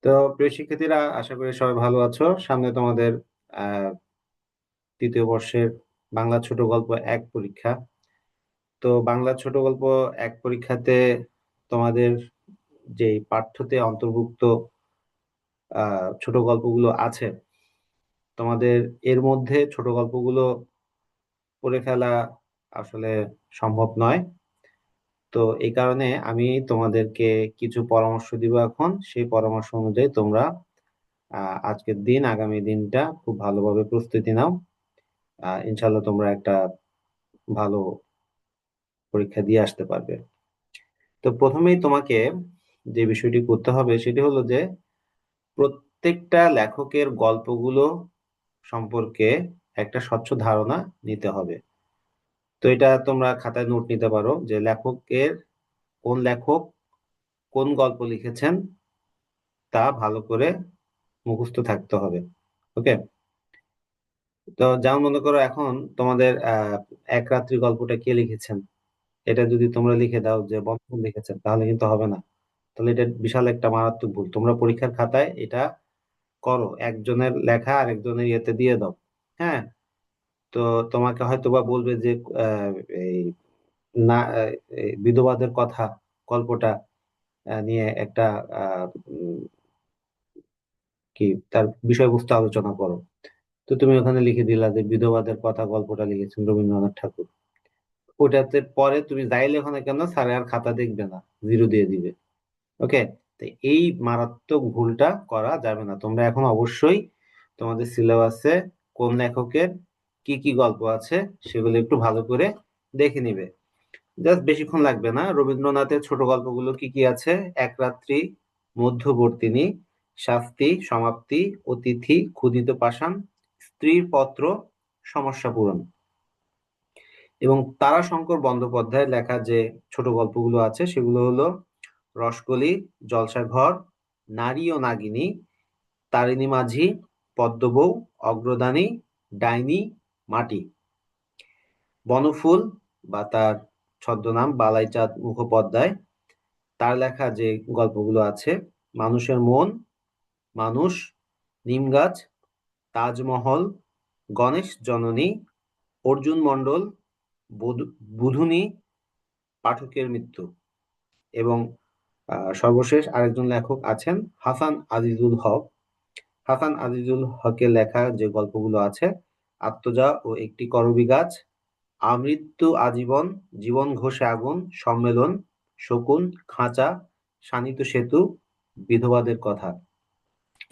তো প্রিয় শিক্ষার্থীরা, আশা করি সবাই ভালো আছো। সামনে তোমাদের আহ তৃতীয় বর্ষের বাংলা ছোট গল্প এক পরীক্ষা। তো বাংলা ছোট গল্প এক পরীক্ষাতে তোমাদের যে পাঠ্যতে অন্তর্ভুক্ত ছোট গল্পগুলো আছে, তোমাদের এর মধ্যে ছোট গল্পগুলো পড়ে ফেলা আসলে সম্ভব নয়। তো এই কারণে আমি তোমাদেরকে কিছু পরামর্শ দিব এখন। সেই পরামর্শ অনুযায়ী তোমরা আজকের দিন, আগামী দিনটা খুব ভালোভাবে প্রস্তুতি নাও। ইনশাল্লাহ তোমরা একটা ভালো পরীক্ষা দিয়ে আসতে পারবে। তো প্রথমেই তোমাকে যে বিষয়টি করতে হবে সেটি হলো যে প্রত্যেকটা লেখকের গল্পগুলো সম্পর্কে একটা স্বচ্ছ ধারণা নিতে হবে। তো এটা তোমরা খাতায় নোট নিতে পারো যে কোন লেখক কোন গল্প লিখেছেন তা ভালো করে মুখস্থ থাকতে হবে। ওকে। তো যেমন মনে করো, এখন তোমাদের এক রাত্রি গল্পটা কে লিখেছেন এটা যদি তোমরা লিখে দাও যে বঙ্কিম লিখেছেন, তাহলে কিন্তু হবে না। তাহলে এটা বিশাল একটা মারাত্মক ভুল। তোমরা পরীক্ষার খাতায় এটা করো, একজনের লেখা আরেকজনের ইয়েতে দিয়ে দাও। হ্যাঁ। তো তোমাকে হয়তো বা বলবে যে আহ, এই না এই বিধবাদের কথা গল্পটা নিয়ে একটা আহ, উম, কি তার বিষয়বস্তু আলোচনা করো। তো তুমি ওখানে লিখে দিলা যে বিধবাদের কথা গল্পটা লিখেছেন রবীন্দ্রনাথ ঠাকুর। ওটাতে পরে তুমি যাই লেখো না কেন, স্যার আর খাতা দেখবে না, জিরো দিয়ে দিবে। ওকে। তো এই মারাত্মক ভুলটা করা যাবে না। তোমরা এখন অবশ্যই তোমাদের সিলেবাসে কোন লেখকের কি কি গল্প আছে সেগুলো একটু ভালো করে দেখে নিবে। জাস্ট বেশিক্ষণ লাগবে না। রবীন্দ্রনাথের ছোট গল্পগুলো কি কি আছে: এক রাত্রি, মধ্যবর্তিনী, শাস্তি, সমাপ্তি, অতিথি, ক্ষুধিত পাষাণ, স্ত্রীর পত্র, সমস্যা পূরণ। এবং তারাশঙ্কর বন্দ্যোপাধ্যায়ের লেখা যে ছোট গল্পগুলো আছে সেগুলো হলো রসকলি, জলসাঘর, নারী ও নাগিনী, তারিণী মাঝি, পদ্মবউ, অগ্রদানী, ডাইনি, মাটি। বনফুল বা তার ছদ্মনাম বালাইচাঁদ মুখোপাধ্যায়, তার লেখা যে গল্পগুলো আছে: মানুষের মন, মানুষ, নিমগাছ, তাজমহল, গণেশ জননী, অর্জুন মণ্ডল, বুধুনি, পাঠকের মৃত্যু। এবং সর্বশেষ আরেকজন লেখক আছেন হাসান আজিজুল হক। হাসান আজিজুল হকের লেখা যে গল্পগুলো আছে: আত্মজা ও একটি করবী গাছ, আমৃত্যু আজীবন, জীবন ঘষে আগুন, সম্মেলন, শকুন, খাঁচা, শানিত সেতু, বিধবাদের কথা।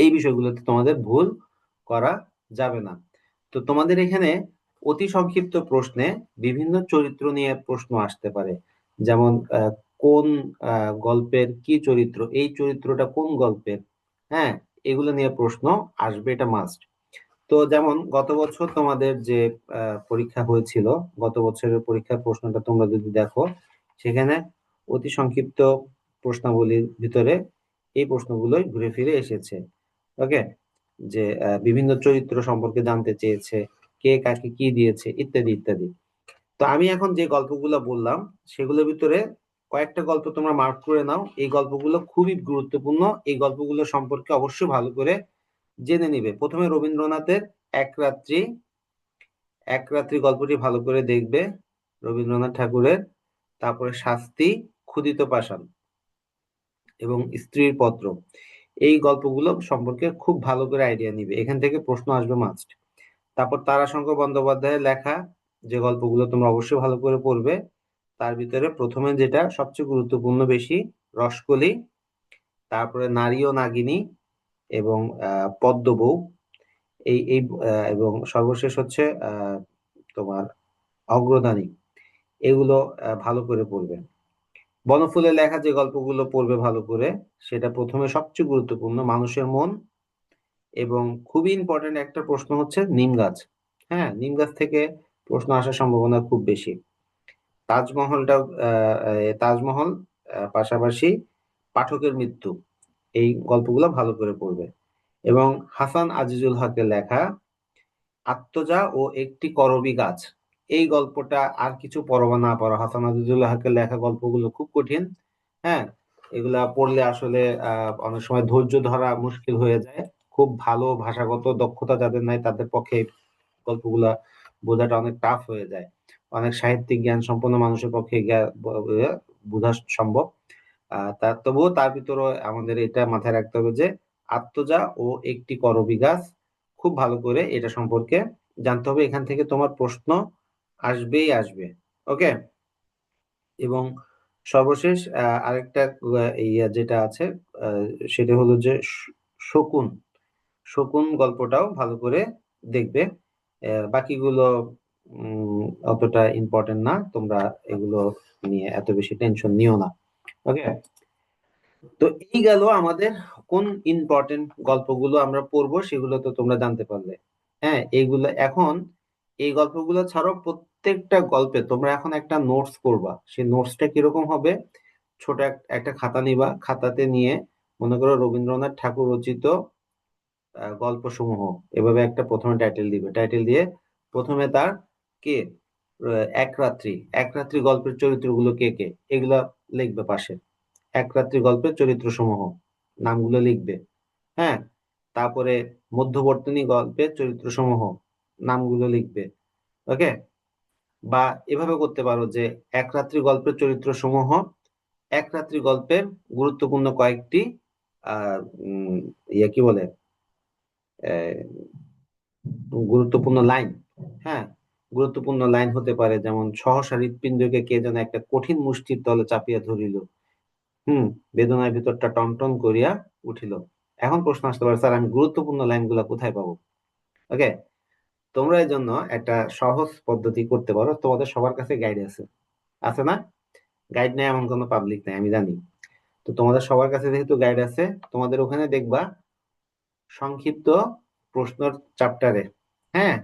এই বিষয়গুলোতে তোমাদের ভুল করা যাবে না। তো তোমাদের এখানে অতি সংক্ষিপ্ত প্রশ্নে বিভিন্ন চরিত্র নিয়ে প্রশ্ন আসতে পারে। যেমন কোন গল্পের কি চরিত্র, এই চরিত্রটা কোন গল্পের। হ্যাঁ, এগুলো নিয়ে প্রশ্ন আসবে, এটা মাস্ট। তো যেমন গত বছর তোমাদের যে পরীক্ষা হয়েছিল, গত বছরের পরীক্ষার প্রশ্নটা তোমরা যদি দেখো, সেখানে অতি সংক্ষিপ্ত প্রশ্নাবলীর ভিতরে এই প্রশ্নগুলোই ঘুরে ফিরে এসেছে। ওকে। যে বিভিন্ন চরিত্র সম্পর্কে জানতে চেয়েছে, কে কাকে কি দিয়েছে, ইত্যাদি ইত্যাদি। তো আমি এখন যে গল্পগুলো বললাম সেগুলোর ভিতরে কয়েকটা গল্প তোমরা মার্ক করে নাও। এই গল্পগুলো খুবই গুরুত্বপূর্ণ। এই গল্পগুলো সম্পর্কে অবশ্যই ভালো করে জেনে নিবে। প্রথমে রবীন্দ্রনাথের এক রাত্রি। এক রাত্রি গল্পটি ভালো করে দেখবে, রবীন্দ্রনাথ ঠাকুরের। তারপরে শাস্তি, ক্ষুধিত পাষাণ এবং স্ত্রীর পত্র। এই গল্পগুলো সম্পর্কে খুব ভালো করে আইডিয়া নিবে, এখান থেকে প্রশ্ন আসবে মাস্ট। তারপর তারাশঙ্কর বন্দ্যোপাধ্যায়ের লেখা যে গল্পগুলো তোমরা অবশ্যই ভালো করে পড়বে, তার ভিতরে প্রথমে যেটা সবচেয়ে গুরুত্বপূর্ণ বেশি, রসকলি, তারপরে নারী ও নাগিনী এবং পদ্মবউ। এই এই এবং সর্বশেষ হচ্ছে তোমার অগ্রদানী। এগুলো ভালো করে পড়বে। বনফুলের লেখা যে গল্পগুলো পড়বে ভালো করে, সেটা প্রথমে সবচেয়ে গুরুত্বপূর্ণ মানুষের মন, এবং খুবই ইম্পর্টেন্ট একটা প্রশ্ন হচ্ছে নিম গাছ। হ্যাঁ, নিম গাছ থেকে প্রশ্ন আসার সম্ভাবনা খুব বেশি। তাজমহলটাও তাজমহল, পাশাপাশি পাঠকের মৃত্যু। এই গল্পগুলো ভালো করে পড়বে। এবং হাসান আজিজুল হকের লেখা আত্মজা ও একটি করবী গাছ। এই গল্পটা আর কিছু পড়বা না পড়ো, হাসান আজিজুল হকের লেখা গল্পগুলো খুব কঠিন। হ্যাঁ। এগুলা পড়লে আসলে অনেক সময় ধৈর্য ধরা মুশকিল হয়ে যায়। খুব ভালো ভাষাগত দক্ষতা যাদের নাই তাদের পক্ষে এই গল্পগুলা বোঝাটা অনেক টাফ হয়ে যায়। অনেক সাহিত্যিক জ্ঞান সম্পন্ন মানুষের পক্ষে বোঝা সম্ভব। তবুও তার ভিতরে আমাদের এটা মাথায় রাখতে হবে যে আত্মজা ও একটি করবি গাছ খুব ভালো করে এটা সম্পর্কে জানতে হবে। এখান থেকে তোমার প্রশ্ন আসবেই আসবে। ওকে। এবং সর্বশেষ আরেকটা ইয়া যেটা আছে, আহ, সেটা হলো যে শকুন। শকুন গল্পটাও ভালো করে দেখবে। বাকিগুলো উম, অতটা ইম্পর্টেন্ট না, তোমরা এগুলো নিয়ে এত বেশি টেনশন নিও না। ওকে। তো এই গেল আমাদের কোন ইম্পর্টেন্ট গল্পগুলো আমরা পড়বো, সেগুলো তো তোমরা জানতে পারলে। হ্যাঁ, এইগুলো এখন এই গল্পগুলো ছাড়াও প্রত্যেকটা গল্পে তোমরা এখন একটা নোটস করবা। সেই নোটসটা কিরকম হবে? ছোট একটা খাতা নিবা, খাতাতে নিয়ে মনে করো রবীন্দ্রনাথ ঠাকুর রচিত গল্প সমূহ, এভাবে একটা প্রথমে টাইটেল দিবে। টাইটেল দিয়ে প্রথমে তার কে এক রাত্রি, এক রাত্রি গল্পের চরিত্রগুলো কে কে, এগুলা লিখবে পাশে। এক রাত্রি গল্পের চরিত্র সমূহ নামগুলো লিখবে। হ্যাঁ। তারপরে মধ্যবর্তনী গল্পের চরিত্র সমূহ নামগুলো লিখবে। ওকে। বা এভাবে করতে পারো যে এক রাত্রি গল্পের চরিত্র সমূহ, এক রাত্রি গল্পের গুরুত্বপূর্ণ কয়েকটি আহ ইয়ে কি বলে, গুরুত্বপূর্ণ লাইন। হ্যাঁ, গুরুত্বপূর্ণ লাইন হতে পারে যেমন সহসা হৃৎপিণ্ডকে কে যেন একটা কঠিন মুষ্টির তলে চাপিয়া ধরিল, বেদনার ভিতরটা টনটন করিয়া উঠিল। এখন প্রশ্ন আসতে পারে, স্যার আমি গুরুত্বপূর্ণ লাইনগুলো কোথায় পাবো? ওকে। তোমরা এর জন্য একটা সহজ পদ্ধতি করতে পারো। তোমাদের সবার কাছে গাইড আছে, আছে না? গাইড নেই এমন কোনো পাবলিক নাই, আমি জানি। তো তোমাদের সবার কাছে যেহেতু গাইড আছে, তোমাদের ওখানে দেখবা সংক্ষিপ্ত প্রশ্নের চ্যাপ্টারে, হ্যাঁ,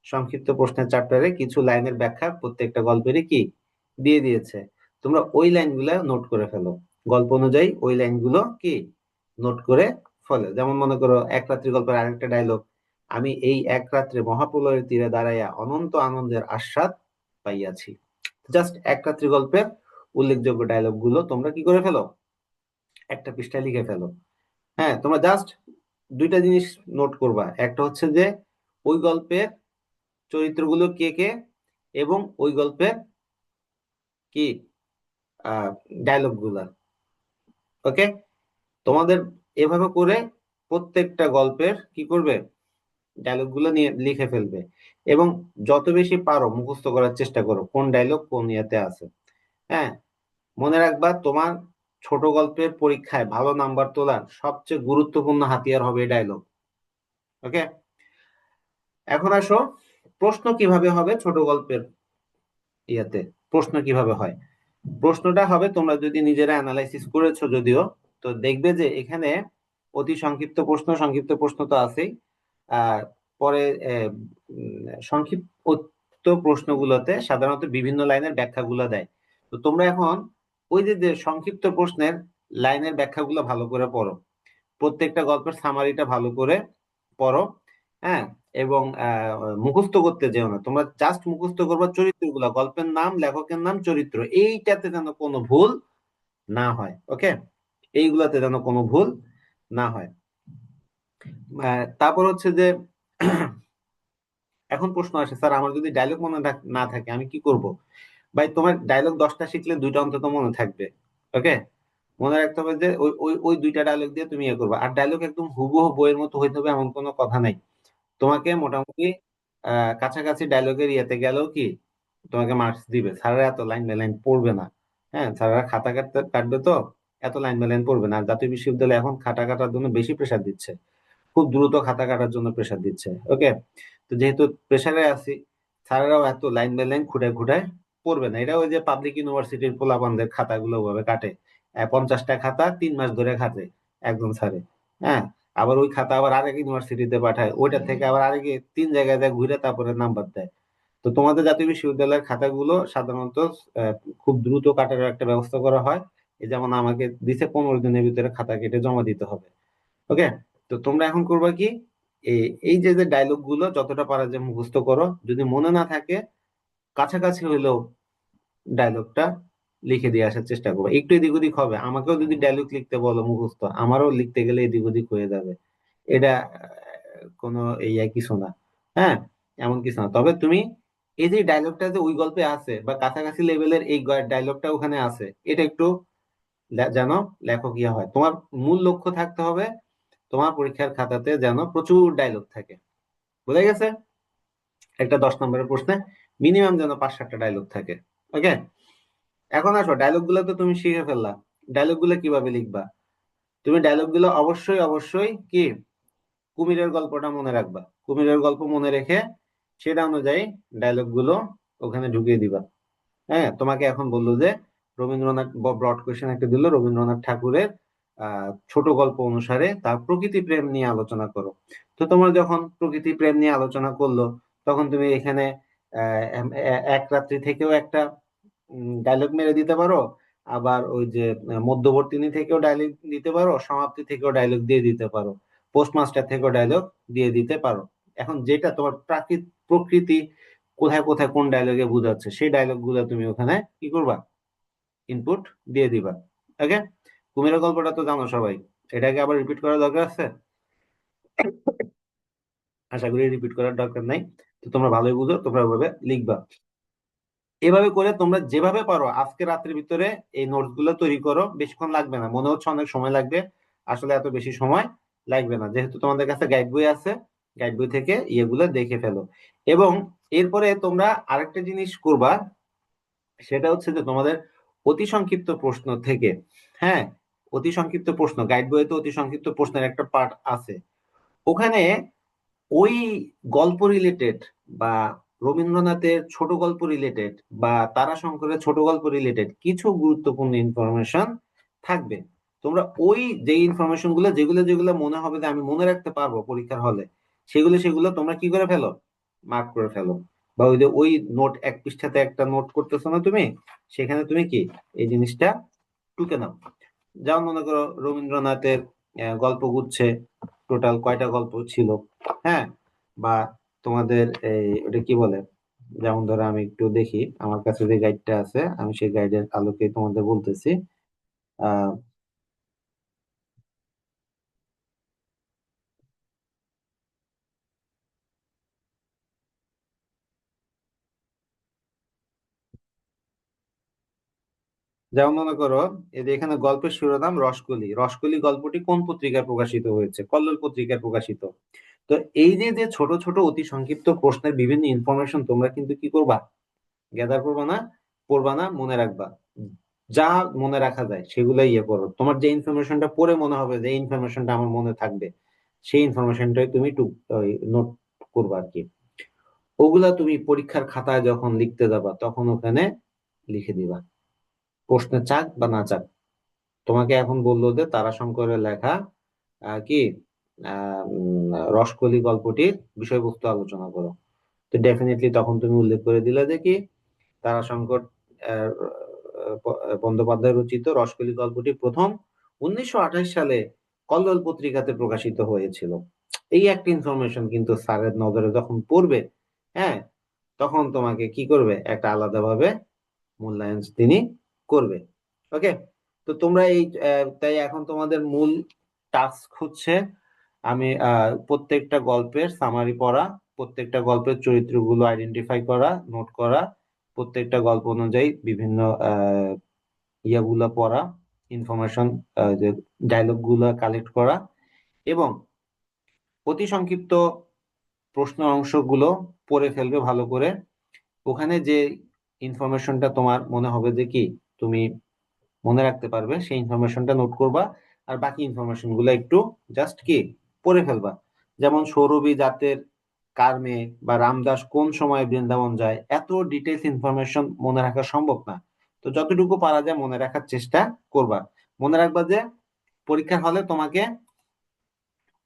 সংক্ষিপ্ত প্রশ্নের চ্যাপ্টারে কিছু লাইনের ব্যাখ্যা প্রত্যেকটা গল্পেরই কি দিয়ে দিয়েছে। তোমরা ওই লাইনগুলো নোট করে ফেলো। গল্প অনুযায়ী ওই লাইনগুলো কি নোট করে ফেলো। যেমন মনে করো এক রাত্রি গল্পের আরেকটা ডায়লগ, আমি এই এক রাত্রে মহাপ্রলয়ের তীরে দাঁড়াইয়া অনন্ত আনন্দের আস্বাদ পাইয়াছি। জাস্ট এক রাত্রি গল্পের উল্লেখযোগ্য ডায়লগ গুলো তোমরা কি করে ফেলো, একটা পৃষ্ঠায় লিখে ফেলো। হ্যাঁ, তোমরা জাস্ট দুইটা জিনিস নোট করবা। একটা হচ্ছে যে ওই গল্পের চরিত্রগুলো কে কে, এবং ওই গল্পের কি ডায়লগ গুলা। ওকে। তোমাদের এভাবে করে প্রত্যেকটা গল্পের কি করবে, ডায়লগ গুলো নিয়ে লিখে ফেলবে। এবং যত বেশি পারো মুখস্থ করার চেষ্টা করো কোন ডায়লগ কোন ইয়েতে আছে। হ্যাঁ, মনে রাখবা তোমার ছোট গল্পের পরীক্ষায় ভালো নাম্বার তোলার সবচেয়ে গুরুত্বপূর্ণ হাতিয়ার হবে ডায়লগ। ওকে। এখন আসো, প্রশ্ন কিভাবে হবে ছোট গল্পের ইয়াতে। প্রশ্ন কিভাবে হয়? প্রশ্নটা হবে, তোমরা যদি নিজেরা অ্যানালাইসিস করেছো যদিও, তো দেখবে যে এখানে অতি সংক্ষিপ্ত প্রশ্ন, সংক্ষিপ্ত প্রশ্ন তো আছেই। আর পরে সংক্ষিপ্ত প্রশ্নগুলোতে সাধারণত বিভিন্ন লাইনের ব্যাখ্যাগুলো দেয়। তো তোমরা এখন ওই যে সংক্ষিপ্ত প্রশ্নের লাইনের ব্যাখ্যাগুলো ভালো করে পড়ো। প্রত্যেকটা গল্পের সামারিটা ভালো করে পড়ো। হ্যাঁ। এবং মুখস্থ করতে যেও না, তোমরা জাস্ট মুখস্থ করবা চরিত্রগুলো, গল্পের নাম, লেখকের নাম, চরিত্র, এইটাতে যেন কোনো ভুল না হয়। ওকে। এইগুলাতে যেন কোনো ভুল না হয়। তারপর হচ্ছে যে এখন প্রশ্ন আসে, স্যার আমার যদি ডায়লগ মনে না থাকে আমি কি করব? ভাই, তোমার ডায়লগ 10টা শিখলে 2টা অন্তত মনে থাকবে। ওকে। মনে রাখতে হবে যে ওই ওই ওই 2টা ডায়লগ দিয়ে তুমি ইয়ে করবে। আর ডায়লগ একদম হুবহু বইয়ের মতো হইতে হবে এমন কোনো কথা নাই। তোমাকে মোটামুটি কাছাকাছি ডায়লগের ইয়েতে গেলেও কি তোমাকে মার্কস দিবে। স্যাররা এত লাইন বাই লাইন পড়বে না। হ্যাঁ, স্যাররা খাতা কাটবে তো, এত লাইন বাই লাইন পড়বে না। আর জাতীয় বিশ্ববিদ্যালয় এখন খাতা কাটার জন্য বেশি প্রেসার দিচ্ছে, খুব দ্রুত খাতা কাটার জন্য প্রেসার দিচ্ছে। ওকে। তো যেহেতু প্রেসারে আছি, স্যারেরাও এত লাইন বাই লাইন খুঁটায় খুঁটায় পড়বে না। এটা ওই যে পাবলিক ইউনিভার্সিটির পোলাপানদের খাতাগুলো ওভাবে কাটে, 50টা খাতা 3 মাস ধরে খাটে একজন স্যারে। হ্যাঁ। আবার ওই খাতা আবার আরেক ইউনিভার্সিটিতে পাঠায়, ওইটা থেকে আবার আরেকে 3 জায়গায় যায় ঘুরে তারপরে নাম্বার দেয়। তো তোমাদের জাতীয় বিশ্ববিদ্যালয়ের খাতাগুলো সাধারণত আহ, খুব দ্রুত কাটার একটা ব্যবস্থা করা হয়। এই যেমন আমাকে দিছে 15 দিনের ভিতরে খাতা কেটে জমা দিতে হবে। ওকে। তো তোমরা এখন করবা কি, এই যে যে ডায়লগ গুলো যতটা পারা যায় মুখস্থ করো। যদি মনে না থাকে, কাছাকাছি হইলেও ডায়লগটা লিখে দিয়ে আসার চেষ্টা করবো। একটু এদিক ওদিক হবে, আমাকেও যদি ডায়লগ লিখতে বলো মুখস্থ, আমারও লিখতে গেলে এদিক ওদিক হয়ে যাবে। এটা কোনো কিছু না। হ্যাঁ, এমন কিছু না। তবে তুমি এই যে ডায়লগটা যে ওই গল্পে আছে বা কাছাকাছি লেভেলের এই ডায়লগটা ওখানে আছে, এটা একটু যেন লেখক ইয়া হয়। তোমার মূল লক্ষ্য থাকতে হবে তোমার পরীক্ষার খাতাতে যেন প্রচুর ডায়লগ থাকে। বোঝা গেছে? একটা 10 নম্বরের প্রশ্নে মিনিমাম যেন 5-7টা ডায়লগ থাকে। ওকে, এখন আসো, ডায়লগ গুলো তো তুমি শিখে ফেললা, ডায়লগ গুলো কিভাবে লিখবা? তুমি ডায়লগ গুলো অবশ্যই অবশ্যই কি কুমিরের গল্পটা মনে রাখবা। কুমিরের গল্প মনে রেখে সেটা অনুযায়ী ডায়লগ গুলো ওখানে ঢুকিয়ে দিবা। হ্যাঁ, তোমাকে এখন বললো যে রবীন্দ্রনাথ, ব্রড কোয়েশ্চেন একটা দিল, রবীন্দ্রনাথ ঠাকুরের ছোট গল্প অনুসারে তার প্রকৃতি প্রেম নিয়ে আলোচনা করো। তো তোমার যখন প্রকৃতি প্রেম নিয়ে আলোচনা করলো, তখন তুমি এখানে এক রাত্রি থেকেও একটা ডায়লগ মেরে দিতে পারো, আবার ওই যে মধ্যবর্তিনী থেকেও ডায়লগ দিতে পারো, সমাপ্তি থেকেও ডায়লগ দিয়ে দিতে পারো, পোস্টমাস্টার থেকেও ডায়লগ দিয়ে দিতে পারো। এখন যেটা তোমার প্রকৃতি কোথায় কোথায় কোন ডায়লগে বোঝাচ্ছে, সেই ডায়লগ গুলো তুমি ওখানে কি করবা, ইনপুট দিয়ে দিবা। ওকে, কুমিরের গল্পটা তো জানো সবাই, এটাকে আবার রিপিট করার দরকার আছে? আশা করি রিপিট করার দরকার নাই। তো তোমরা ভালোই বুঝো, তোমরা ওইভাবে লিখবা। এভাবে করে তোমরা যেভাবে পারো আজকে রাত্রের ভিতরে এই নোটস গুলো তৈরি করো। বেশিক্ষণ লাগবে না, মনে হচ্ছে অনেক সময় লাগবে, আসলে এত বেশি সময় লাগবে না, যেহেতু তোমাদের কাছে গাইড বই আছে। গাইড বই থেকে ইয়েগুলো দেখে ফেলো। এবং এরপরে তোমরা আরেকটা জিনিস করবা, সেটা হচ্ছে যে তোমাদের অতি সংক্ষিপ্ত প্রশ্ন থেকে, হ্যাঁ, অতি সংক্ষিপ্ত প্রশ্ন, গাইড বইয়ে তো অতি সংক্ষিপ্ত প্রশ্নের একটা পার্ট আছে। ওখানে ওই গল্প রিলেটেড বা রবীন্দ্রনাথের ছোট গল্প রিলেটেড বা তারাশঙ্করের ছোট গল্প রিলেটেড কিছু গুরুত্বপূর্ণ ইনফরমেশন থাকবে। তোমরা ওই যে ইনফরমেশন গুলো, যেগুলো যেগুলো মনে হবে যে আমি মনে রাখতে পারবো পরীক্ষার হলে, সেগুলো সেগুলো তোমরা কি করে ফেলো, মার্ক করে ফেলো। বা ওই যে ওই নোট, এক পৃষ্ঠাতে একটা নোট করতেছো না তুমি, সেখানে তুমি কি এই জিনিসটা টুকে নাও। যেমন মনে করো রবীন্দ্রনাথের গল্পগুচ্ছে টোটাল কয়টা গল্প ছিল, হ্যাঁ, বা তোমাদের এই ওটা কি বলে, যেমন ধরো আমি একটু দেখি আমার কাছে যে গাইডটা আছে, আমি সেই গাইডের আলোকে তোমাদের বলতেছি। আহ যেমন মনে করো এই যে এখানে গল্পের শিরোনাম রসকলি, রসকলি গল্পটি কোন পত্রিকায় প্রকাশিত হয়েছে? কল্লোল পত্রিকায় প্রকাশিত। তো এই যে যে ছোট ছোট অতি সংক্ষিপ্ত প্রশ্নের বিভিন্ন ইনফরমেশন তোমরা কিন্তু কি করবা, গ্যাদার করবা না, পড়বা না, মনে রাখবা। যা মনে রাখা যায় সেগুলাই ইয়ে করো। তোমার যে ইনফরমেশনটা পড়ে মনে হবে যে ইনফরমেশনটা আমার মনে থাকবে, সেই ইনফরমেশনটাই তুমি নোট করবা আর কি। ওগুলা তুমি পরীক্ষার খাতায় যখন লিখতে যাবা তখন ওখানে লিখে দিবা, প্রশ্নে চাক বা না চাক। তোমাকে এখন বললো যে তারাশঙ্করের লেখা কি রসকলি গল্পটির বিষয়বস্তু আলোচনা করো। তো ডেফিনেটলি তখন তুমি উল্লেখ করে দিলে যে কি তারাশঙ্কর আহ, বন্দ্যোপাধ্যায় রচিত রসকলি গল্পটি প্রথম 1928 সালে কল্লোল পত্রিকাতে প্রকাশিত হয়েছিল। এই একটা ইনফরমেশন কিন্তু স্যারের নজরে যখন পড়বে, হ্যাঁ, তখন তোমাকে কি করবে, একটা আলাদাভাবে মূল্যায়ন তিনি করবে। ওকে, তো তোমরা এই তাই এখন তোমাদের মূল টাস্ক হচ্ছে আমি প্রত্যেকটা গল্পের সামারি পড়া, প্রত্যেকটা গল্পের চরিত্রগুলো আইডেন্টিফাই করা, নোট করা, প্রত্যেকটা গল্প অনুযায়ী বিভিন্ন আহ ইয়াগুলা পড়া, ইনফরমেশন, যে ডায়লগ গুলা কালেক্ট করা, এবং অতি সংক্ষিপ্ত প্রশ্ন অংশগুলো পড়ে ফেলবে ভালো করে। ওখানে যে ইনফরমেশনটা তোমার মনে হবে যে কি তুমি মনে রাখতে পারবে, সেই ইনফরমেশনটা নোট করবা। আর বাকি ইনফরমেশন গুলো একটু জাস্ট কি পড়ে ফেলবা। যেমন সৌরভী জাতের কার মেয়ে বা রামদাস কোন সময় বৃন্দাবন যায়, এত ডিটেলস ইনফরমেশন মনে রাখা সম্ভব না। তো যতটুকু পারা যায় মনে রাখার চেষ্টা করবা। মনে রাখবা যে পরীক্ষার হলে তোমাকে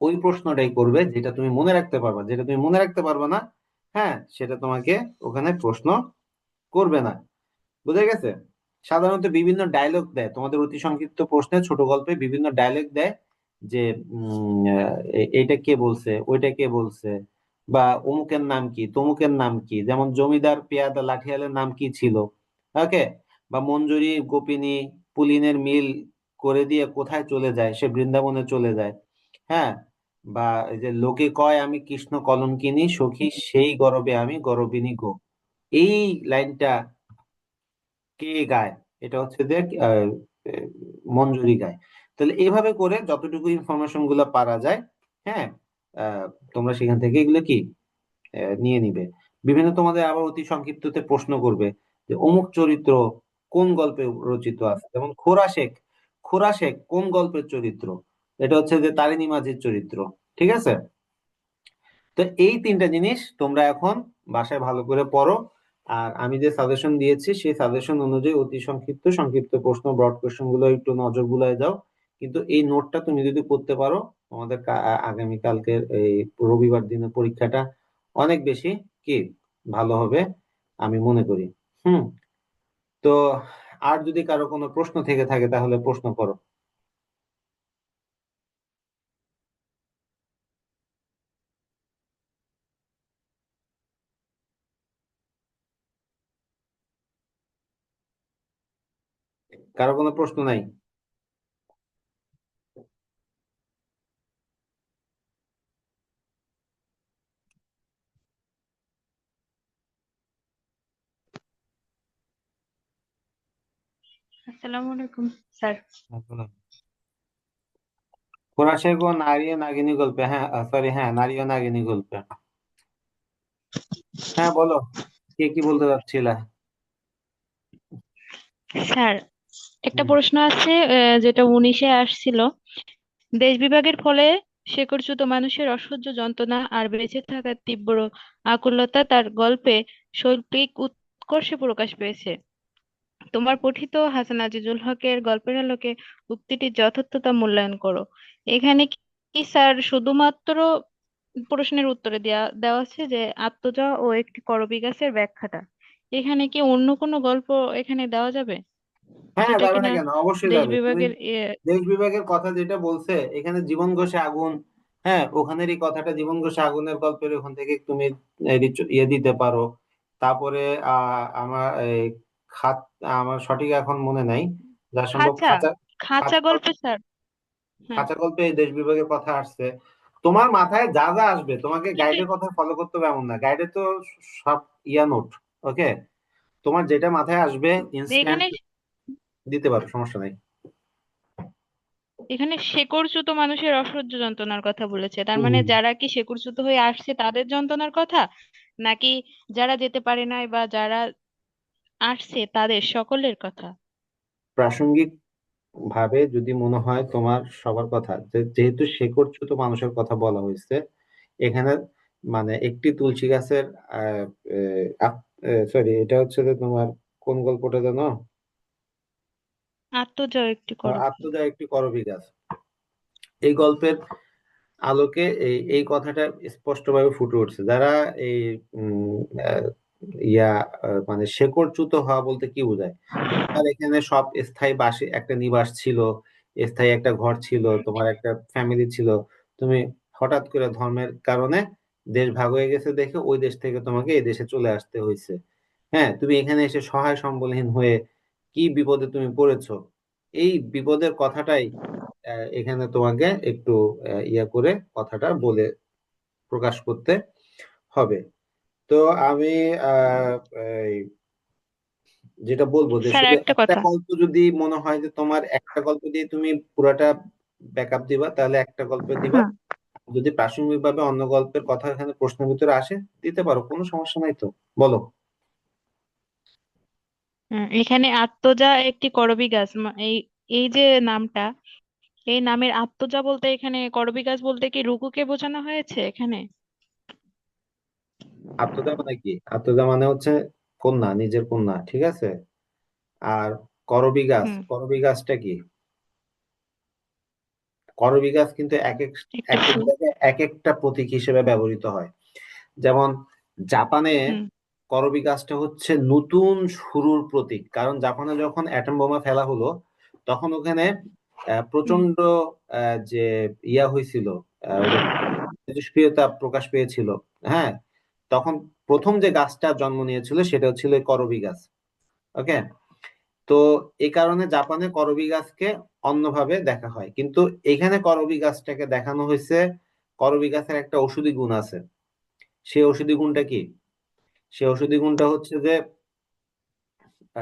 ওই প্রশ্নটাই করবে যেটা তুমি মনে রাখতে পারবা, যেটা তুমি মনে রাখতে পারবা না, হ্যাঁ, সেটা তোমাকে ওখানে প্রশ্ন করবে না। বুঝা গেছে? সাধারণত বিভিন্ন ডায়লগ দেয় তোমাদের অতি সংক্ষিপ্ত প্রশ্নে, ছোট গল্পে বিভিন্ন ডায়লগ দেয় যে এইটা কে বলছে, ওইটা কে বলছে, বা অমুকের নাম কি, তমুকের নাম কি, যেমন জমিদার পেয়াদা লাঠিয়ালের নাম কি ছিল। ওকে, বা মঞ্জুরি গোপিনী পুলিনের মিল করে দিয়ে কোথায় চলে যায়, সে বৃন্দাবনে চলে যায়। হ্যাঁ, বা এই যে লোকে কয় আমি কৃষ্ণ কলঙ্কিনী, সখী সেই গরবে আমি গরবিনী গো। এই লাইনটা কে গায়? এটা হচ্ছে যে আহ, আহ, মঞ্জুরি গায়। তাহলে এইভাবে করে যতটুকু ইনফরমেশন গুলো পারা যায়, হ্যাঁ, আহ, তোমরা সেখান থেকে এগুলো কি নিয়ে নিবে। বিভিন্ন তোমাদের আবার অতি সংক্ষিপ্ততে প্রশ্ন করবে যে অমুক চরিত্র কোন গল্পে রচিত আছে, যেমন খোরাশেখ। খোরাশেখ কোন গল্পের চরিত্র? এটা হচ্ছে যে তারিণী মাঝির চরিত্র। ঠিক আছে? তো এই তিনটা জিনিস তোমরা এখন বাসায় ভালো করে পড়ো। আর আমি যে সাজেশন দিয়েছি সেই সাজেশন অনুযায়ী অতি সংক্ষিপ্ত সংক্ষিপ্ত প্রশ্ন, ব্রড কোশ্চেন গুলো একটু নজর বুলায় যাও। কিন্তু এই নোটটা তুমি যদি করতে পারো, তোমাদের আগামী কালকের এই রবিবার দিনের পরীক্ষাটা অনেক বেশি কি ভালো হবে আমি মনে করি। হুম। তো আর যদি কারো কোনো প্রশ্ন থেকে থাকে তাহলে প্রশ্ন করো। কারো কোনো প্রশ্ন নাই? আসসালামু আলাইকুম স্যার। খোরাশের গো নারী ও নাগিনী গল্পে, হ্যাঁ সরি, হ্যাঁ নারী ও নাগিনী গল্পে। হ্যাঁ বলো, কে কি বলতে চাচ্ছিলা? স্যার, একটা হুম। প্রশ্ন আছে যেটা 19-এ আসছিল। দেশ বিভাগের ফলে শেকড়চ্যুত মানুষের অসহ্য যন্ত্রণা আর বেঁচে থাকার তীব্র আকুলতা তার গল্পে শৈল্পিক উৎকর্ষে প্রকাশ পেয়েছে। তোমার পঠিত হাসান আজিজুল হকের গল্পের আলোকে উক্তিটির যথার্থতা মূল্যায়ন করো। এখানে কি স্যার শুধুমাত্র প্রশ্নের উত্তরে দেওয়া দেওয়া আছে যে আত্মজা ও একটি করবী গাছের ব্যাখ্যাটা, এখানে কি অন্য কোনো গল্প এখানে দেওয়া যাবে হ্যাঁ, যেটা যাবে না কিনা কেন? অবশ্যই দেশ যাবে। তুমি বিভাগের দেশ বিভাগের কথা যেটা বলছে এখানে, জীবন ঘষে আগুন, হ্যাঁ ওখানেরই কথাটা, জীবন ঘষে আগুনের গল্পের ওখান থেকে তুমি ইয়ে দিতে পারো। তারপরে আমার এই খাত আমার সঠিক এখন মনে নাই, যা সম্ভব খাঁচা খাঁচা। খাঁচা খাঁচা গল্পে স্যার। হ্যাঁ, খাঁচা গল্পে এই দেশ বিভাগের কথা আসছে। তোমার মাথায় যা যা আসবে, তোমাকে কিন্তু গাইডের কথা ফলো করতে হবে এমন না, গাইডে তো সব ইয়া নোট। ওকে, তোমার যেটা মাথায় আসবে ইনস্ট্যান্ট এখানে দিতে পারো, সমস্যা নাই। এখানে শেকড়চ্যুত মানুষের অসহ্য যন্ত্রণার কথা বলেছে, তার মানে হুম। যারা কি শেকড়চ্যুত হয়ে আসছে তাদের যন্ত্রণার কথা, নাকি যারা যেতে পারে নাই বা যারা আসছে তাদের সকলের কথা? প্রাসঙ্গিক ভাবে যদি মনে হয় তোমার সবার কথা, যেহেতু শেকড়চ্যুত মানুষের কথা বলা হয়েছে এখানে, মানে একটি তুলসী গাছের সরি, এটা হচ্ছে যে তোমার কোন গল্পটা জানো? আত্মজয় একটি করো। আত্মজা একটি করবী গাছ। এই গল্পের আলোকে এই এই কথাটা স্পষ্টভাবে ফুটে উঠছে। যারা এই উম, আহ, ইয়া মানে শেকড়চ্যুত হওয়া বলতে কি বোঝায়? তোমার এখানে সব স্থায়ী বাসে একটা নিবাস ছিল, স্থায়ী একটা ঘর ছিল, তোমার একটা ফ্যামিলি ছিল। তুমি হঠাৎ করে ধর্মের কারণে দেশ ভাগ হয়ে গেছে দেখে ওই দেশ থেকে তোমাকে এই দেশে চলে আসতে হয়েছে। হ্যাঁ, তুমি এখানে এসে সহায় সম্বলহীন হয়ে কি বিপদে তুমি পড়েছো, এই বিপদের কথাটাই এখানে তোমাকে একটু ইয়া করে কথাটা বলে প্রকাশ করতে হবে। তো আমি আহ এই যেটা বলবো যে স্যার শুধু একটা একটা কথা। গল্প যদি মনে হয় যে তোমার একটা গল্প দিয়ে তুমি পুরাটা ব্যাকআপ দিবা, তাহলে একটা গল্প দিবা। হ্যাঁ। যদি প্রাসঙ্গিকভাবে অন্য গল্পের কথা এখানে প্রশ্নের ভিতরে আসে, দিতে পারো, কোনো সমস্যা নাই তো। বলো। এখানে আত্মজা একটি করবী গাছ এই এই যে নামটা, এই নামের আত্মজা বলতে এখানে করবী গাছ বলতে কি রুকুকে বোঝানো হয়েছে এখানে? আত্মদা মানে কি? আত্মদা মানে হচ্ছে কন্যা, নিজের কন্যা, ঠিক আছে? আর করবী গাছ, হুম। করবী গাছটা কি? করবী গাছ কিন্তু এক এক একটা এক এক ফুল। জায়গায় এক একটা প্রতীক হিসেবে ব্যবহৃত হয়। যেমন জাপানে হুম। করবী গাছটা হচ্ছে নতুন শুরুর প্রতীক, কারণ জাপানে যখন অ্যাটম বোমা ফেলা হলো তখন ওখানে হুম। প্রচন্ড যে ইয়া হয়েছিল, ওদের তেজস্ক্রিয়তা প্রকাশ পেয়েছিল। হ্যাঁ, তখন প্রথম যে গাছটা জন্ম নিয়েছিল সেটা ছিল এই করবী গাছ। ওকে, তো এই কারণে জাপানে করবি গাছকে অন্যভাবে দেখা হয়, কিন্তু এখানে করবি গাছটাকে দেখানো হয়েছে করবি গাছের একটা ঔষধি গুণ আছে। সেই ঔষধি গুণটা কি? সেই ঔষধি গুণটা হচ্ছে যে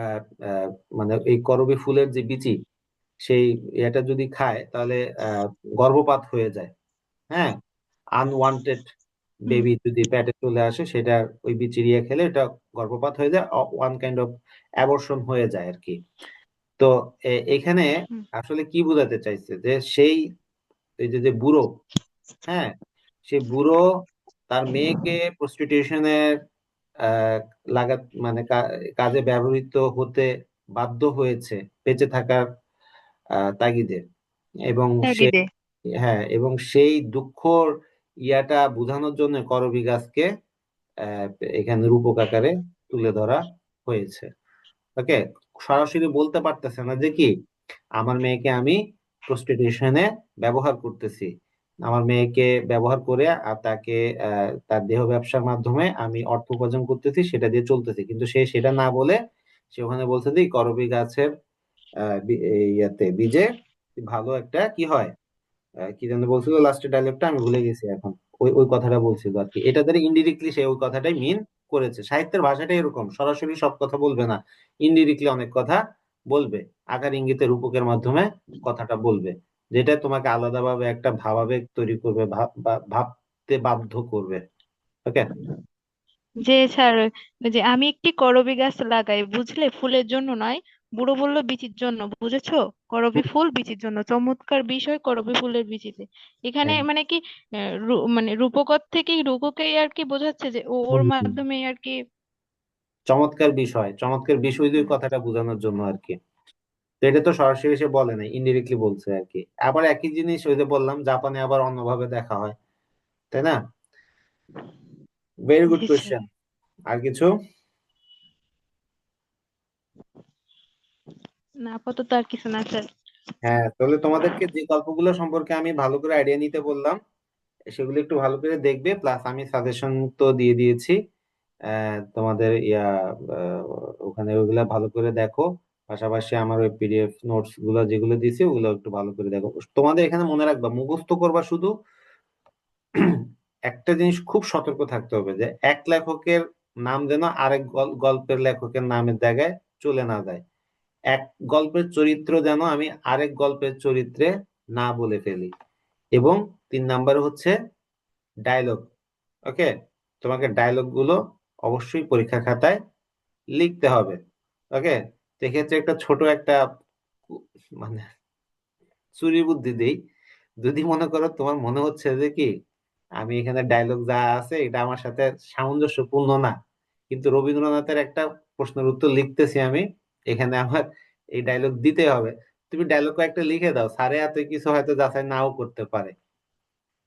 আহ আহ, মানে এই করবি ফুলের যে বিচি, সেই এটা যদি খায় তাহলে আহ গর্ভপাত হয়ে যায়। হ্যাঁ, আনওয়ান্টেড হুম। বেবি যদি পেটে চলে আসে, সেটা ওই বিচিরিয়া খেলে এটা গর্ভপাত হয়ে যায়, ওয়ান কাইন্ড অফ অ্যাবর্শন হয়ে যায় আর কি। তো এখানে হুম। আসলে কি বোঝাতে চাইছে যে সেই এই যে যে বুড়ো, হ্যাঁ, সেই বুড়ো তার মেয়েকে প্রস্টিটিউশনের আহ লাগাত মানে কাজে ব্যবহৃত হতে বাধ্য হয়েছে বেঁচে থাকার তাগিদে। এবং সে, তাগিদে। হ্যাঁ, এবং সেই দুঃখর ইয়াটা বোঝানোর জন্য করবী গাছকে আহ, এখানে রূপক আকারে তুলে ধরা হয়েছে। ওকে, সরাসরি বলতে পারতেছে না যে কি আমার মেয়েকে আমি প্রস্টিটিউশনে ব্যবহার করতেছি, আমার মেয়েকে ব্যবহার করে আর তাকে তার দেহ ব্যবসার মাধ্যমে আমি অর্থ উপার্জন করতেছি, সেটা দিয়ে চলতেছি, কিন্তু সে সেটা না বলে সে ওখানে বলছে যে করবী গাছের এই ইয়াতে বীজে ভালো একটা কি হয়, কি যেন বলছিল লাস্টের ডায়লগটা আমি ভুলে গেছি এখন। ওই ওই কথাটা বলছিল আর কি, এটা দ্বারা ইনডিরেক্টলি সে ওই কথাটাই মিন করেছে। সাহিত্যের ভাষাটা এরকম, সরাসরি সব কথা বলবে না, ইনডিরেক্টলি অনেক কথা বলবে, আকার ইঙ্গিতে রূপকের মাধ্যমে কথাটা বলবে, যেটা তোমাকে আলাদাভাবে একটা ভাবাবেগ তৈরি করবে, ভাবতে বাধ্য করবে। ওকে। যে স্যার, ওই যে আমি একটি করবী গাছ লাগাই, বুঝলে, ফুলের জন্য নয়। বুড়ো বলল বিচির জন্য, বুঝেছো? করবী ফুল বিচির জন্য, চমৎকার বিষয় করবী ফুলের বিচিতে। এখানে মানে কি মানে রূপকথ থেকে রূপকেই আর কি বোঝাচ্ছে যে ওর মাধ্যমে আর কি। চমৎকার বিষয়, চমৎকার বিষয় দিয়ে হুম। কথাটা বোঝানোর জন্য আর কি। তো এটা তো সরাসরি সে বলে না, ইনডিরেক্টলি বলছে আর কি। আবার একই জিনিস ওই যে বললাম, জাপানে আবার অন্যভাবে দেখা হয়, তাই না? ভেরি গুড জি স্যার। কোয়েশ্চেন। আর কিছু? না, আপাতত আর কিছু না স্যার। হ্যাঁ, তাহলে তোমাদেরকে যে গল্পগুলো সম্পর্কে আমি ভালো করে আইডিয়া নিতে বললাম, সেগুলো একটু ভালো করে দেখবে, প্লাস আমি সাজেশন তো দিয়ে দিয়েছি। তোমাদের আহ, ওখানে ওইগুলা ভালো করে দেখো। পাশাপাশি আমার ওই পিডিএফ নোটস গুলো যেগুলো দিয়েছি ওগুলো একটু ভালো করে দেখো। তোমাদের এখানে মনে রাখবা, মুখস্থ করবা শুধু। একটা জিনিস খুব সতর্ক থাকতে হবে যে এক লেখকের নাম যেন আরেক গল্পের লেখকের নামের জায়গায় চলে না যায়। এক গল্পের চরিত্র যেন আমি আরেক গল্পের চরিত্রে না বলে ফেলি। এবং 3 নাম্বার হচ্ছে ডায়লগ। ওকে, তোমাকে ডায়লগ গুলো অবশ্যই পরীক্ষা খাতায় লিখতে হবে। ওকে, সেক্ষেত্রে একটা ছোট একটা মানে চুরি বুদ্ধি দেই। যদি মনে করো তোমার মনে হচ্ছে যে কি আমি এখানে ডায়লগ যা আছে এটা আমার সাথে সামঞ্জস্যপূর্ণ না, কিন্তু রবীন্দ্রনাথের একটা প্রশ্নের উত্তর লিখতেছি আমি, এখানে আমার এই ডায়লগ দিতে হবে, তুমি ডায়লগ একটা লিখে দাও, স্যারে এত কিছু হয়তো যাচাই নাও করতে পারে।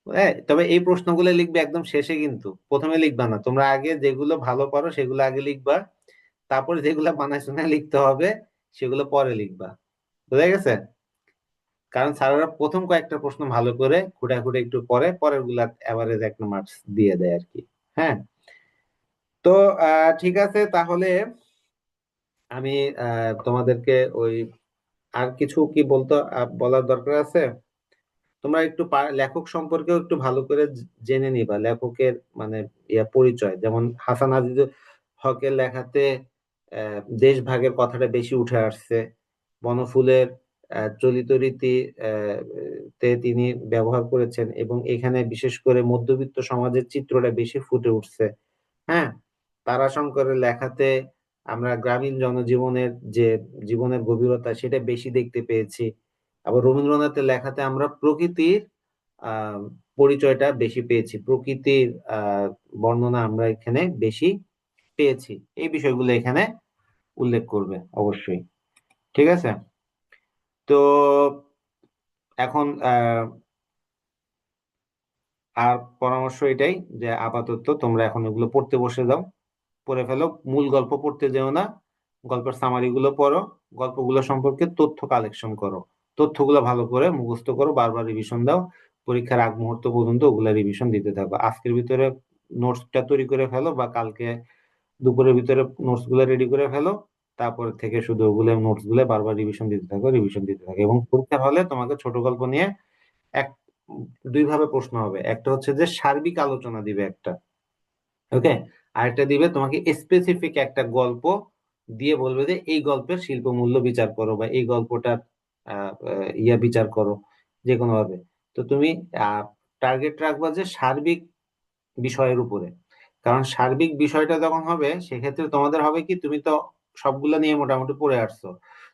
হ্যাঁ, তবে এই প্রশ্নগুলো লিখবে একদম শেষে, কিন্তু প্রথমে লিখবা না। তোমরা আগে যেগুলো ভালো পারো সেগুলো আগে লিখবা, তারপরে যেগুলো বানায় শুনে লিখতে হবে সেগুলো পরে লিখবা। বুঝা গেছে? কারণ স্যাররা প্রথম কয়েকটা প্রশ্ন ভালো করে খুঁটাখুঁটি একটু পরে, পরের গুলা এভারেজ একটা মার্কস দিয়ে দেয় আর কি। হ্যাঁ, তো ঠিক আছে তাহলে আমি তোমাদেরকে ওই আর কিছু কি বলতো বলার দরকার আছে। তোমরা একটু লেখক সম্পর্কেও একটু ভালো করে জেনে নিবা, লেখকের মানে পরিচয়। যেমন হাসান আজিজ হকের লেখাতে দেশভাগের কথাটা বেশি উঠে আসছে, বনফুলের চলিত রীতি আহ, তে তিনি ব্যবহার করেছেন, এবং এখানে বিশেষ করে মধ্যবিত্ত সমাজের চিত্রটা বেশি ফুটে উঠছে। হ্যাঁ, তারাশঙ্করের লেখাতে আমরা গ্রামীণ জনজীবনের যে জীবনের গভীরতা সেটা বেশি দেখতে পেয়েছি। আবার রবীন্দ্রনাথের লেখাতে আমরা প্রকৃতির আহ পরিচয়টা বেশি পেয়েছি, প্রকৃতির আহ বর্ণনা আমরা এখানে বেশি পেয়েছি। এই বিষয়গুলো এখানে উল্লেখ করবে অবশ্যই। ঠিক আছে? তো এখন আর পরামর্শ এটাই যে আপাতত তোমরা এখন এগুলো পড়তে বসে যাও, পড়ে ফেলো। মূল গল্প পড়তে যেও না, গল্পের সামারি গুলো পড়ো, গল্পগুলো সম্পর্কে তথ্য কালেকশন করো, তথ্যগুলো ভালো করে মুখস্থ করো, বারবার রিভিশন দাও। পরীক্ষার আগ মুহূর্ত পর্যন্ত ওগুলা রিভিশন দিতে থাকো। আজকের ভিতরে নোটসটা তৈরি করে ফেলো, বা কালকে দুপুরের ভিতরে নোটস গুলো রেডি করে ফেলো। তারপর থেকে শুধু ওগুলো নোটস গুলো বারবার রিভিশন দিতে থাকো, এবং পরীক্ষার হলে তোমাকে ছোট গল্প নিয়ে এক দুই ভাবে প্রশ্ন হবে। একটা হচ্ছে যে সার্বিক আলোচনা দিবে একটা, ওকে। আরেকটা দিবে তোমাকে স্পেসিফিক একটা গল্প দিয়ে বলবে যে এই গল্পের শিল্প মূল্য বিচার করো, বা এই গল্পটার বিচার করো, যে কোনো ভাবে। তো তুমি টার্গেট রাখবা যে সার্বিক বিষয়ের উপরে। কারণ সার্বিক বিষয়টা যখন হবে, সেক্ষেত্রে তোমাদের হবে কি, তুমি তো সবগুলা নিয়ে মোটামুটি পড়ে আসছো,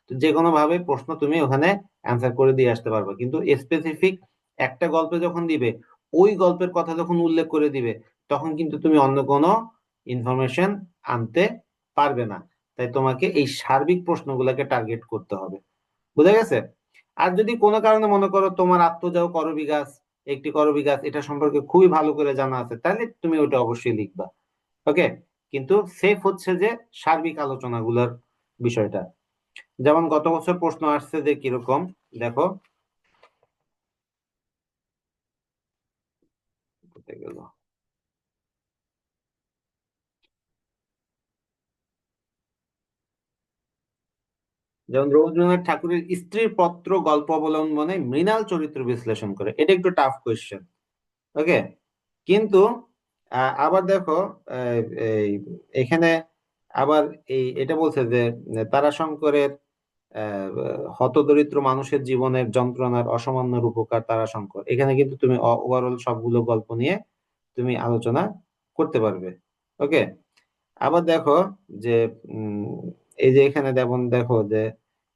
তো যে কোনো ভাবে প্রশ্ন তুমি ওখানে অ্যান্সার করে দিয়ে আসতে পারবে। কিন্তু স্পেসিফিক একটা গল্পে যখন দিবে, ওই গল্পের কথা যখন উল্লেখ করে দিবে, তখন কিন্তু তুমি অন্য কোনো ইনফরমেশন আনতে পারবে না। তাই তোমাকে এই সার্বিক প্রশ্নগুলোকে টার্গেট করতে হবে। বুঝা গেছে? আর যদি কোনো কারণে মনে করো তোমার আত্মজাও করবি গাছ, একটি করবি গাছ, এটা সম্পর্কে খুবই ভালো করে জানা আছে, তাহলে তুমি ওটা অবশ্যই লিখবা, ওকে। কিন্তু সেফ হচ্ছে যে সার্বিক আলোচনাগুলোর বিষয়টা। যেমন গত বছর প্রশ্ন আসছে যে কিরকম, দেখো, কোথায় গেল? যেমন রবীন্দ্রনাথ ঠাকুরের স্ত্রীর পত্র গল্প অবলম্বনে মৃণাল চরিত্র বিশ্লেষণ করে, এটা একটু টাফ কোয়েশ্চেন, ওকে। কিন্তু আবার দেখো, আহ, এই এখানে আবার এটা বলছে যে তারাশঙ্করের হতদরিদ্র মানুষের জীবনের যন্ত্রণার অসামান্য রূপকার তারাশঙ্কর, এখানে কিন্তু তুমি ওভারঅল সবগুলো গল্প নিয়ে তুমি আলোচনা করতে পারবে, ওকে। আবার দেখো যে উম, এই যে এখানে যেমন দেখো যে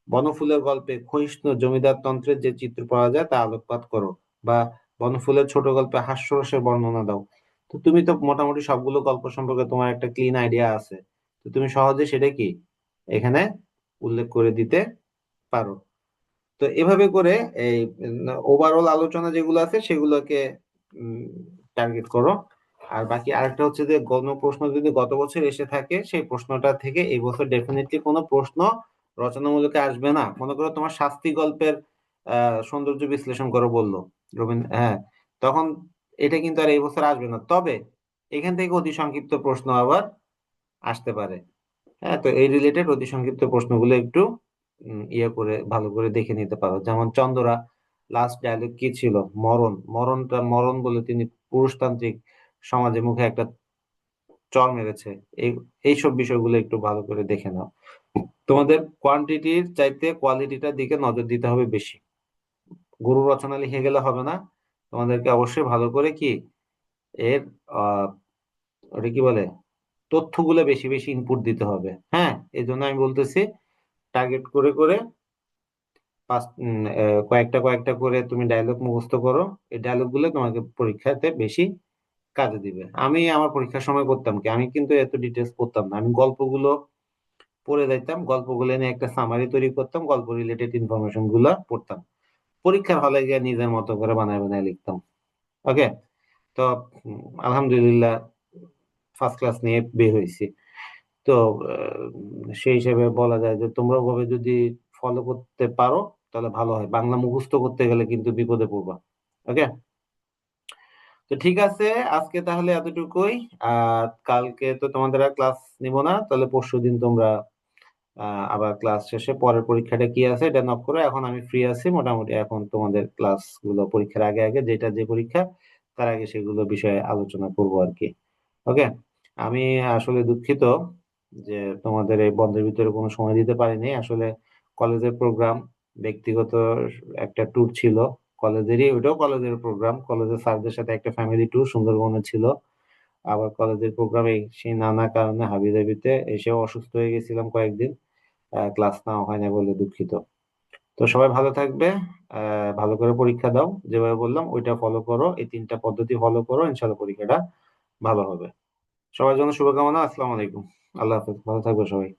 বনফুলের গল্পে ক্ষয়িষ্ণু জমিদার তন্ত্রের যে চিত্র পাওয়া যায় তা আলোকপাত করো, বা বনফুলের ছোট গল্পে হাস্যরসের বর্ণনা দাও। তো তুমি তো মোটামুটি সবগুলো গল্প সম্পর্কে তোমার একটা ক্লিন আইডিয়া আছে, তো তুমি সহজে সেটা কি এখানে উল্লেখ করে দিতে পারো। তো এভাবে করে এই ওভারঅল আলোচনা যেগুলো আছে সেগুলোকে টার্গেট করো। আর বাকি আরেকটা হচ্ছে যে গণ প্রশ্ন যদি গত বছর এসে থাকে, সেই প্রশ্নটা থেকে এই বছর ডেফিনেটলি কোনো প্রশ্ন রচনামূলকে আসবে না। মনে করো তোমার শাস্তি গল্পের সৌন্দর্য বিশ্লেষণ করো বললো রবীন্দ্র, হ্যাঁ, তখন এটা কিন্তু আর এই বছর আসবে না। তবে এখান থেকে অতি সংক্ষিপ্ত প্রশ্ন আবার আসতে পারে। হ্যাঁ, তো এই রিলেটেড অতি সংক্ষিপ্ত প্রশ্নগুলো একটু ইয়ে করে ভালো করে দেখে নিতে পারো। যেমন চন্দরা লাস্ট ডায়লগ কি ছিল, মরণ বলে তিনি পুরুষতান্ত্রিক সমাজে মুখে একটা চর মেরেছে। এই এইসব বিষয়গুলো একটু ভালো করে দেখে নাও। তোমাদের কোয়ান্টিটির চাইতে কোয়ালিটিটার দিকে নজর দিতে হবে বেশি। গুরু রচনা লিখে গেলে হবে না, তোমাদেরকে অবশ্যই ভালো করে কি এর আহ ওটা কি বলে, তথ্যগুলো বেশি বেশি ইনপুট দিতে হবে। হ্যাঁ, এই জন্য আমি বলতেছি টার্গেট করে করে কয়েকটা কয়েকটা করে তুমি ডায়লগ মুখস্থ করো। এই ডায়লগ গুলো তোমাকে পরীক্ষাতে বেশি কাজে দিবে। আমি আমার পরীক্ষার সময় করতাম কি, আমি কিন্তু এত ডিটেলস পড়তাম না, আমি গল্পগুলো পড়ে যাইতাম, গল্পগুলো নিয়ে একটা সামারি তৈরি করতাম, গল্প রিলেটেড ইনফরমেশন গুলা পড়তাম, পরীক্ষার হলে গিয়ে নিজের মতো করে বানায় বানায় লিখতাম, ওকে। তো আলহামদুলিল্লাহ ফার্স্ট ক্লাস নিয়ে বের হয়েছি। তো সেই হিসেবে বলা যায় যে তোমরা ওভাবে যদি ফলো করতে পারো তাহলে ভালো হয়। বাংলা মুখস্থ করতে গেলে কিন্তু বিপদে পড়বা, ওকে। তো ঠিক আছে, আজকে তাহলে এতটুকুই। আর কালকে তো তোমাদের আর ক্লাস নিব না, তাহলে পরশুদিন তোমরা আবার ক্লাস শেষে পরের পরীক্ষাটা কি আছে এটা নক করো। এখন আমি ফ্রি আছি মোটামুটি, এখন তোমাদের ক্লাস গুলো পরীক্ষার আগে আগে যেটা যে পরীক্ষা তার আগে সেগুলো বিষয়ে আলোচনা করবো আর কি, ওকে। আমি আসলে দুঃখিত যে তোমাদের এই বন্ধের ভিতরে কোনো সময় দিতে পারিনি। আসলে কলেজের প্রোগ্রাম, ব্যক্তিগত একটা ট্যুর ছিল কলেজেরই, ওটাও কলেজের প্রোগ্রাম, কলেজের স্যারদের সাথে একটা ফ্যামিলি ট্যুর সুন্দরবনে ছিল। আবার কলেজের প্রোগ্রামে সেই নানা কারণে হাবিজাবিতে এসেও অসুস্থ হয়ে গেছিলাম কয়েকদিন, ক্লাস নেওয়া হয় না বলে দুঃখিত। তো সবাই ভালো থাকবে, ভালো করে পরীক্ষা দাও, যেভাবে বললাম ওইটা ফলো করো, এই তিনটা পদ্ধতি ফলো করো, ইনশাল্লাহ পরীক্ষাটা ভালো হবে। সবার জন্য শুভকামনা। আসসালামু আলাইকুম, আল্লাহ হাফেজ, ভালো থাকবে সবাই।